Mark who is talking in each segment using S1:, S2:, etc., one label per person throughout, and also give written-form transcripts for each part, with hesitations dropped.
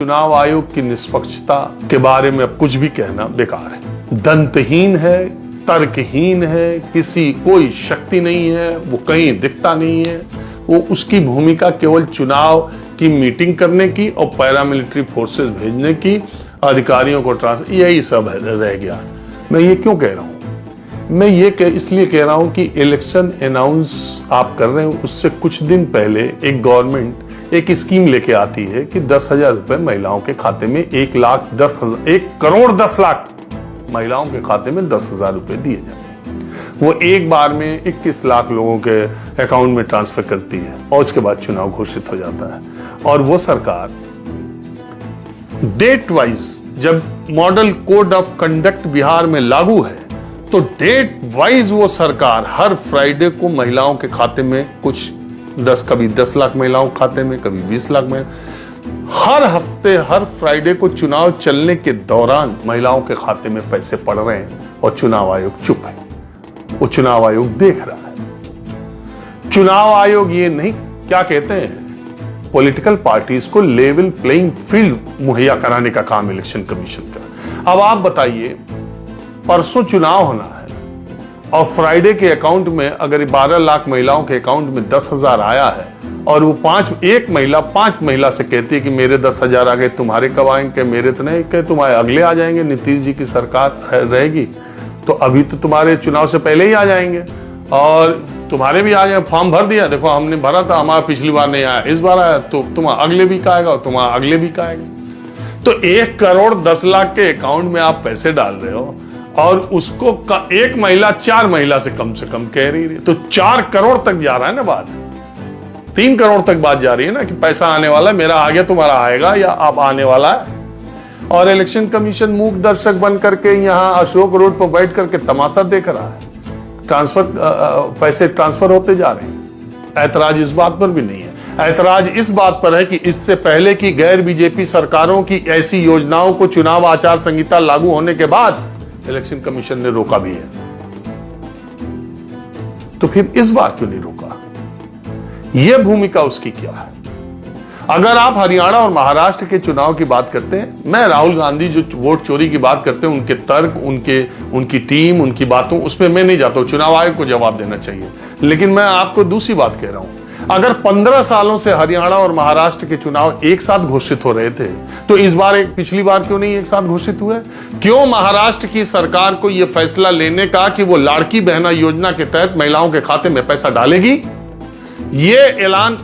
S1: चुनाव आयोग की निष्पक्षता के बारे में अब कुछ भी कहना बेकार है। दंतहीन है, तर्कहीन है, किसी कोई शक्ति नहीं है, वो कहीं दिखता नहीं है। वो उसकी भूमिका केवल चुनाव की मीटिंग करने की और पैरामिलिट्री फोर्सेस भेजने की, अधिकारियों को ट्रांसफर, यही सब रह गया। मैं ये क्यों कह रहा हूं? मैं ये इसलिए कह रहा हूं कि इलेक्शन अनाउंस आप कर रहे हैं, उससे कुछ दिन पहले एक गवर्नमेंट एक स्कीम लेके आती है कि 10,000 रुपए महिलाओं के खाते में 1 करोड़ 10 लाख महिलाओं के खाते में 10,000 रुपए दिए जाते। वो एक बार में 21 लाख लोगों के अकाउंट में ट्रांसफर करती है और उसके बाद चुनाव घोषित हो जाता है। और वो सरकार डेट वाइज, जब model code of conduct Bihar में लागू है, तो डेट वाइज वो सरकार हर फ्राइडे को महिलाओं के खाते में कभी 10 लाख महिलाओं के खाते में, कभी 20 लाख में, हर हफ्ते हर फ्राइडे को चुनाव चलने के दौरान महिलाओं के खाते में पैसे पड़ रहे हैं और चुनाव आयोग चुप है। वो चुनाव आयोग देख रहा है। चुनाव आयोग ये नहीं, क्या कहते हैं, पॉलिटिकल पार्टीज को लेवल प्लेइंग फील्ड मुहैया कराने का काम इलेक्शन कमीशन का। अब आप बताइए, परसों चुनाव होना है और फ्राइडे के अकाउंट में अगर 12 लाख महिलाओं के अकाउंट में 10,000 आया है और वो एक महिला 5 महिला से कहती है कि मेरे 10,000 आ गए, तुम्हारे कब आएंगे? मेरे तो नहीं, कि तुम्हारे अगले आ जाएंगे, नीतीश जी की सरकार रहेगी तो अभी तो तुम्हारे चुनाव से पहले ही आ जाएंगे और तुम्हारे भी आ जाए। फॉर्म भर दिया, देखो हमने भरा था, हमारा पिछली बार नहीं आया, इस बार आया, तो तुम्हारा अगले भी का आएगा और तुम्हारा अगले भी का आएगा। तो 1 करोड़ 10 लाख के अकाउंट में आप पैसे डाल रहे हो और उसको एक महिला 4 महिला से कम कह रही है, तो 4 करोड़ तक जा रहा है ना बात। 3 करोड़ तक बात जा रही है ना कि पैसा आने वाला है, मेरा आ गया तुम्हारा आएगा या अब आने वाला है। और इलेक्शन कमीशन मूक दर्शक बन करके यहां अशोक रोड पर बैठ करके तमाशा देख रहा है। पैसे ट्रांसफर होते जा रहे हैं। ऐतराज इस बात पर भी नहीं है। ऐतराज इस बात पर है कि इससे पहले की गैर बीजेपी सरकारों की ऐसी योजनाओं को चुनाव आचार संहिता लागू होने के बाद इलेक्शन कमीशन ने रोका भी है, तो फिर इस बार क्यों नहीं रोका? यह भूमिका उसकी क्या है? अगर आप हरियाणा और महाराष्ट्र के चुनाव की बात करते हैं, मैं राहुल गांधी जो वोट चोरी की बात करते हैं, उनके तर्क, उनकी टीम, उनकी बातों, उसमें मैं नहीं जाता हूं। चुनाव आयोग को जवाब देना चाहिए। लेकिन मैं आपको दूसरी बात कह रहा हूं, अगर 15 सालों से हरियाणा और महाराष्ट्र के चुनाव एक साथ घोषित हो रहे थे, तो इस बार पिछली बार क्यों नहीं एक साथ घोषित हुए? क्यों महाराष्ट्र की सरकार को यह फैसला लेने का कि वो लाड़की बहना योजना के तहत महिलाओं के खाते में पैसा डालेगी? यह ऐलान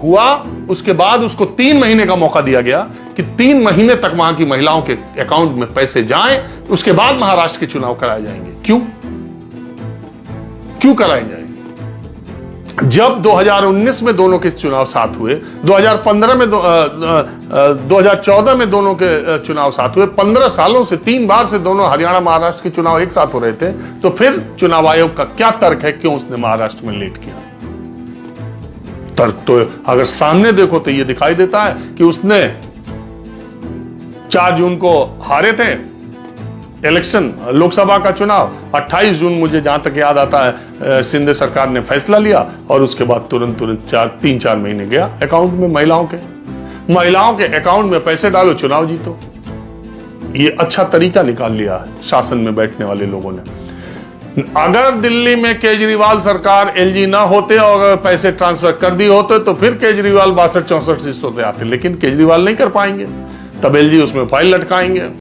S1: हुआ, उसके बाद उसको 3 महीने का मौका दिया गया कि 3 महीने तक वहां की महिलाओं के अकाउंट में पैसे जाएं, उसके बाद महाराष्ट्र के चुनाव कराए जाएंगे। क्यों कराए जाएंगे? जब 2019 में दोनों के चुनाव साथ हुए, 2014 में दोनों के चुनाव साथ हुए, 15 सालों से 3 बार से दोनों हरियाणा महाराष्ट्र के चुनाव एक साथ हो रहे थे, तो फिर चुनाव आयोग का क्या तर्क है, क्यों उसने महाराष्ट्र में लेट किया? तर्क तो अगर सामने देखो तो यह दिखाई देता है कि उसने 4 जून को हारे थे इलेक्शन, लोकसभा का चुनाव। 28 जून मुझे जहां तक याद आता है, शिंदे सरकार ने फैसला लिया और उसके बाद तुरंत 3-4 महीने गया अकाउंट में महिलाओं के अकाउंट में पैसे डालो, चुनाव जीतो। ये अच्छा तरीका निकाल लिया है शासन में बैठने वाले लोगों ने। अगर दिल्ली में केजरीवाल सरकार, एलजी ना होते और अगर पैसे ट्रांसफर कर दिए होते तो फिर केजरीवाल 62-64 सीटों पे आते, लेकिन केजरीवाल नहीं कर पाएंगे, तब एलजी उसमें फाइल लटकाएंगे।